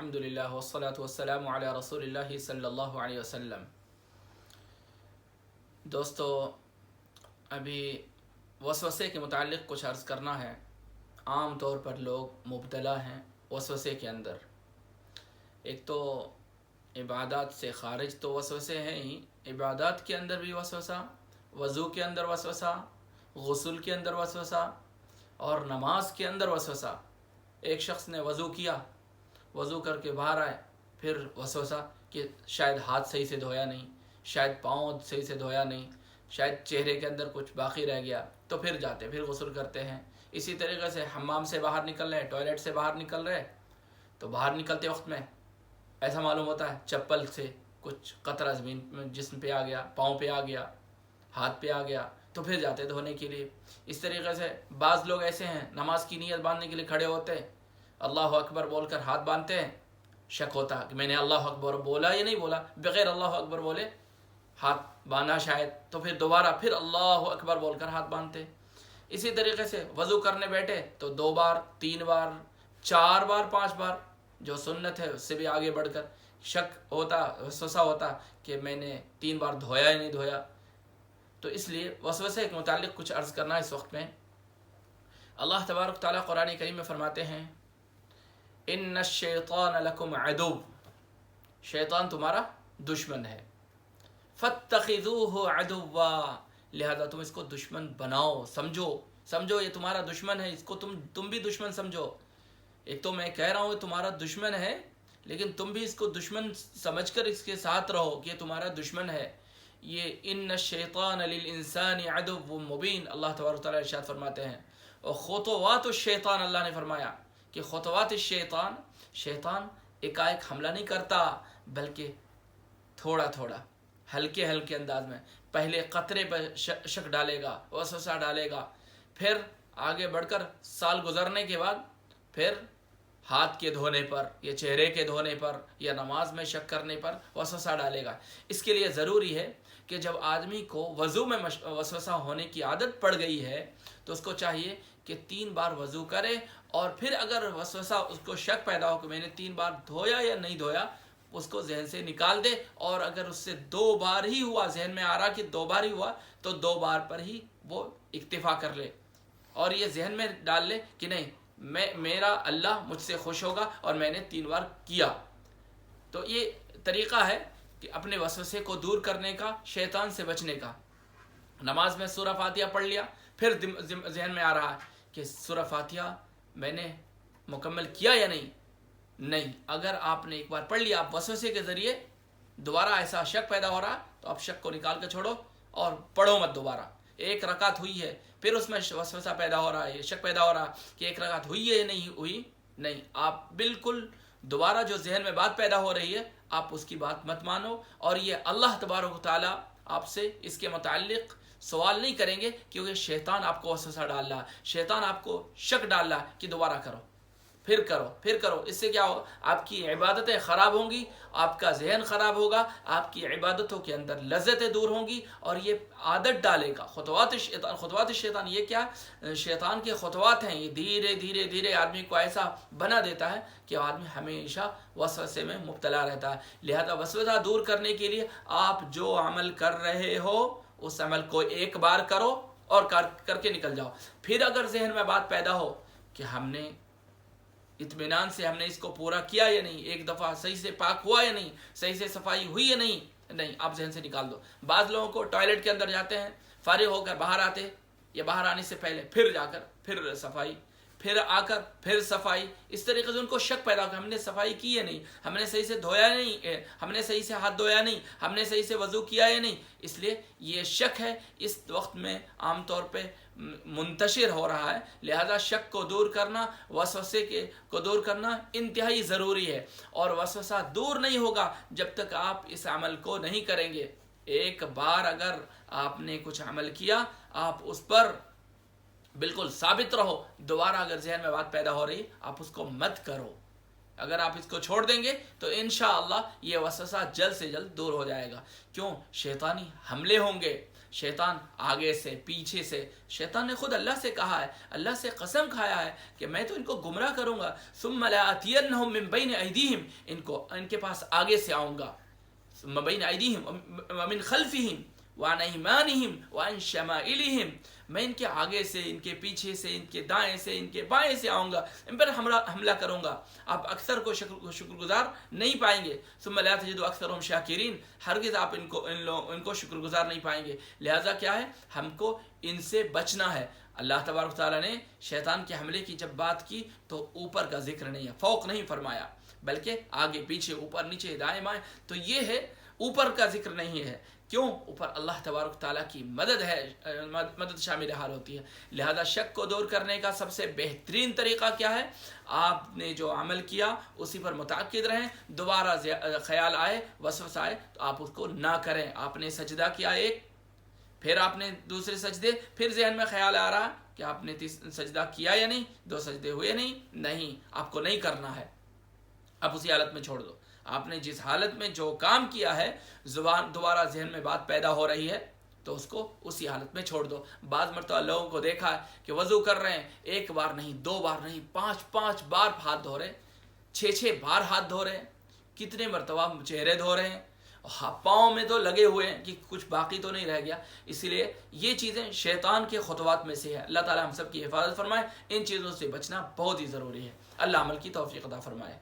الحمدللہ والصلاة والسلام علی رسول اللہ صلی اللہ علیہ وسلم۔ دوستو، ابھی وسوسے کے متعلق کچھ عرض کرنا ہے۔ عام طور پر لوگ مبتلا ہیں وسوسے کے اندر۔ ایک تو عبادات سے خارج تو وسوسے ہیں ہی، عبادات کے اندر بھی وسوسہ، وضو کے اندر وسوسہ، غسل کے اندر وسوسہ اور نماز کے اندر وسوسہ۔ ایک شخص نے وضو کیا، وضو کر کے باہر آئے، پھر وسوسہ کہ شاید ہاتھ صحیح سے دھویا نہیں، شاید پاؤں صحیح سے دھویا نہیں، شاید چہرے کے اندر کچھ باقی رہ گیا، تو پھر جاتے پھر غسل کرتے ہیں۔ اسی طریقے سے حمام سے باہر نکل رہے، ٹوائلٹ سے باہر نکل رہے، تو باہر نکلتے وقت میں ایسا معلوم ہوتا ہے چپل سے کچھ قطرہ زمین میں جسم پہ آ گیا، پاؤں پہ آ گیا، ہاتھ پہ آ گیا، تو پھر جاتے دھونے کے لیے۔ اس طریقے سے بعض لوگ ایسے ہیں نماز کی نیت باندھنے کے لیے کھڑے ہوتے ہیں، اللہ اکبر بول کر ہاتھ باندھتے ہیں، شک ہوتا کہ میں نے اللہ اکبر بولا یا نہیں بولا، بغیر اللہ اکبر بولے ہاتھ باندھا شاید، تو پھر دوبارہ پھر اللہ اکبر بول کر ہاتھ باندھتے۔ اسی طریقے سے وضو کرنے بیٹھے تو 2 بار 3 بار 4 بار 5 بار جو سنت ہے اس سے بھی آگے بڑھ کر شک ہوتا، وسوسہ ہوتا کہ میں نے 3 بار دھویا یا نہیں دھویا۔ تو اس لیے وسوسے کے متعلق کچھ عرض کرنا اس وقت میں۔ اللہ تبارک تعالیٰ قرآن کریم میں فرماتے ہیں ان الشیطان لکم عدو، شیطان تمہارا دشمن ہے، فاتخذوہ عدوا، لہذا تم اس کو دشمن بناؤ، سمجھو یہ تمہارا دشمن ہے، اس کو تم بھی دشمن سمجھو۔ ایک تو میں کہہ رہا ہوں تمہارا دشمن ہے، لیکن تم بھی اس کو دشمن سمجھ کر اس کے ساتھ رہو کہ یہ تمہارا دشمن ہے۔ یہ ان الشیطان للانسان عدو مبین، اللہ تبارک تعالیٰ ارشاد فرماتے ہیں۔ اور خطوات الشیطان، اللہ نے فرمایا کہ خطوات الشیطان، شیطان ایک حملہ نہیں کرتا، بلکہ تھوڑا تھوڑا ہلکے ہلکے انداز میں، پہلے قطرے پر شک ڈالے گا، وسوسہ ڈالے گا، پھر آگے بڑھ کر سال گزرنے کے بعد پھر ہاتھ کے دھونے پر یا چہرے کے دھونے پر یا نماز میں شک کرنے پر وسوسہ ڈالے گا۔ اس کے لیے ضروری ہے کہ جب آدمی کو وضو میں وسوسہ ہونے کی عادت پڑ گئی ہے تو اس کو چاہیے کہ 3 بار وضو کرے، اور پھر اگر وسوسہ اس کو شک پیدا ہو کہ میں نے 3 بار دھویا یا نہیں دھویا، اس کو ذہن سے نکال دے، اور اگر اس سے 2 بار ہی ہوا، ذہن میں آ رہا کہ 2 بار ہی ہوا، تو 2 بار پر ہی وہ اکتفا کر لے، اور یہ ذہن میں ڈال لے کہ نہیں، میرا اللہ مجھ سے خوش ہوگا اور میں نے 3 بار کیا۔ تو یہ طریقہ ہے کہ اپنے وسوسے کو دور کرنے کا، شیطان سے بچنے کا۔ نماز میں سورہ فاتحہ پڑھ لیا، پھر ذہن میں آ رہا ہے کہ سورہ فاتحہ میں نے مکمل کیا یا نہیں، اگر آپ نے ایک بار پڑھ لیا، آپ وسوسے کے ذریعے دوبارہ ایسا شک پیدا ہو رہا تو آپ شک کو نکال کے چھوڑو اور پڑھو مت دوبارہ۔ 1 رکعت ہوئی ہے، پھر اس میں وسوسہ پیدا ہو رہا ہے، شک پیدا ہو رہا کہ 1 رکعت ہوئی ہے یا نہیں ہوئی، نہیں، آپ بالکل دوبارہ جو ذہن میں بات پیدا ہو رہی ہے آپ اس کی بات مت مانو، اور یہ اللہ تبارک و تعالیٰ آپ سے اس کے متعلق سوال نہیں کریں گے، کیونکہ شیطان آپ کو وسوسہ ڈال رہا ہے، شیطان آپ کو شک ڈال رہا ہے کہ دوبارہ کرو، پھر کرو۔ اس سے کیا ہوگا؟ آپ کی عبادتیں خراب ہوں گی، آپ کا ذہن خراب ہوگا، آپ کی عبادتوں کے اندر لذتیں دور ہوں گی، اور یہ عادت ڈالے گا۔ خطوات الشیطان یہ کیا؟ شیطان کے خطوات ہیں، یہ دھیرے دھیرے دھیرے آدمی کو ایسا بنا دیتا ہے کہ آدمی ہمیشہ وسوسے میں مبتلا رہتا ہے۔ لہذا وسوسہ دور کرنے کے لیے آپ جو عمل کر رہے ہو اس عمل کو 1 بار کرو اور کر کے نکل جاؤ۔ پھر اگر ذہن میں بات پیدا ہو کہ ہم نے اطمینان سے ہم نے اس کو پورا کیا یا نہیں، 1 دفعہ صحیح سے پاک ہوا یا نہیں، صحیح سے صفائی ہوئی یا نہیں، آپ ذہن سے نکال دو۔ بعض لوگوں کو ٹوائلٹ کے اندر جاتے ہیں، فارغ ہو کر باہر آتے، یا باہر آنے سے پہلے پھر جا کر پھر صفائی، پھر آ کر پھر صفائی، اس طریقے سے ان کو شک پیدا ہو کہ ہم نے صفائی کی یا نہیں، ہم نے صحیح سے دھویا نہیں، ہم نے صحیح سے ہاتھ دھویا نہیں، ہم نے صحیح سے وضو کیا یا نہیں۔ اس لیے یہ شک ہے اس وقت میں عام طور پہ منتشر ہو رہا ہے، لہذا شک کو دور کرنا، وسوسے کو دور کرنا انتہائی ضروری ہے، اور وسوسہ دور نہیں ہوگا جب تک آپ اس عمل کو نہیں کریں گے۔ 1 بار اگر آپ نے کچھ عمل کیا، آپ اس پر بالکل ثابت رہو، دوبارہ اگر ذہن میں بات پیدا ہو رہی آپ اس کو مت کرو۔ اگر آپ اس کو چھوڑ دیں گے تو انشاءاللہ یہ وسوسہ جلد سے جلد دور ہو جائے گا۔ کیوں؟ شیطانی حملے ہوں گے، شیطان آگے سے پیچھے سے، شیطان نے خود اللہ سے کہا ہے، اللہ سے قسم کھایا ہے کہ میں تو ان کو گمراہ کروں گا، ثم لآتینہم من بین ایدیہم، ان کے پاس آگے سے آؤں گا، ثم بین ایدیہم ومن خلفہم وعن ایمانہم وعن شمائلہم، میں ان کے آگے سے، ان کے پیچھے سے، ان کے دائیں سے، ان کے بائیں سے آؤں گا، ان پر حملہ کروں گا، آپ اکثر کو شکر گزار نہیں پائیں گے، ثم لا تجد اکثرهم شاکرین، ہرگز آپ ان کو شکر گزار نہیں پائیں گے۔ لہٰذا کیا ہے، ہم کو ان سے بچنا ہے۔ اللہ تبارک تعالیٰ نے شیطان کے حملے کی جب بات کی تو اوپر کا ذکر نہیں ہے، فوق نہیں فرمایا، بلکہ آگے پیچھے، اوپر نیچے، دائیں بائیں، تو یہ ہے اوپر کا ذکر نہیں ہے۔ کیوں؟ اوپر اللہ تبارک تعالیٰ کی مدد ہے، مدد شامل حال ہوتی ہے۔ لہذا شک کو دور کرنے کا سب سے بہترین طریقہ کیا ہے؟ آپ نے جو عمل کیا اسی پر متعقد رہیں، دوبارہ خیال آئے، وسوسہ آئے تو آپ اس کو نہ کریں۔ آپ نے سجدہ کیا ایک، پھر آپ نے دوسرے سجدے، پھر ذہن میں خیال آ رہا کہ آپ نے سجدہ کیا یا نہیں، 2 سجدے ہوئے نہیں، آپ کو نہیں کرنا ہے، آپ اسی حالت میں چھوڑ دو۔ آپ نے جس حالت میں جو کام کیا ہے، زبان دوبارہ ذہن میں بات پیدا ہو رہی ہے تو اس کو اسی حالت میں چھوڑ دو۔ بعض مرتبہ لوگوں کو دیکھا ہے کہ وضو کر رہے ہیں، 1 بار نہیں، 2 بار نہیں، 5 بار ہاتھ دھو رہے، 6 بار ہاتھ دھو رہے ہیں، کتنے مرتبہ چہرے دھو رہے ہیں، پاؤں میں تو لگے ہوئے ہیں کہ کچھ باقی تو نہیں رہ گیا۔ اسی لیے یہ چیزیں شیطان کے خطوات میں سے ہے۔ اللہ تعالی ہم سب کی حفاظت فرمائے، ان چیزوں سے بچنا بہت ہی ضروری ہے۔ اللہ عمل کی توفیق عطا فرمائے۔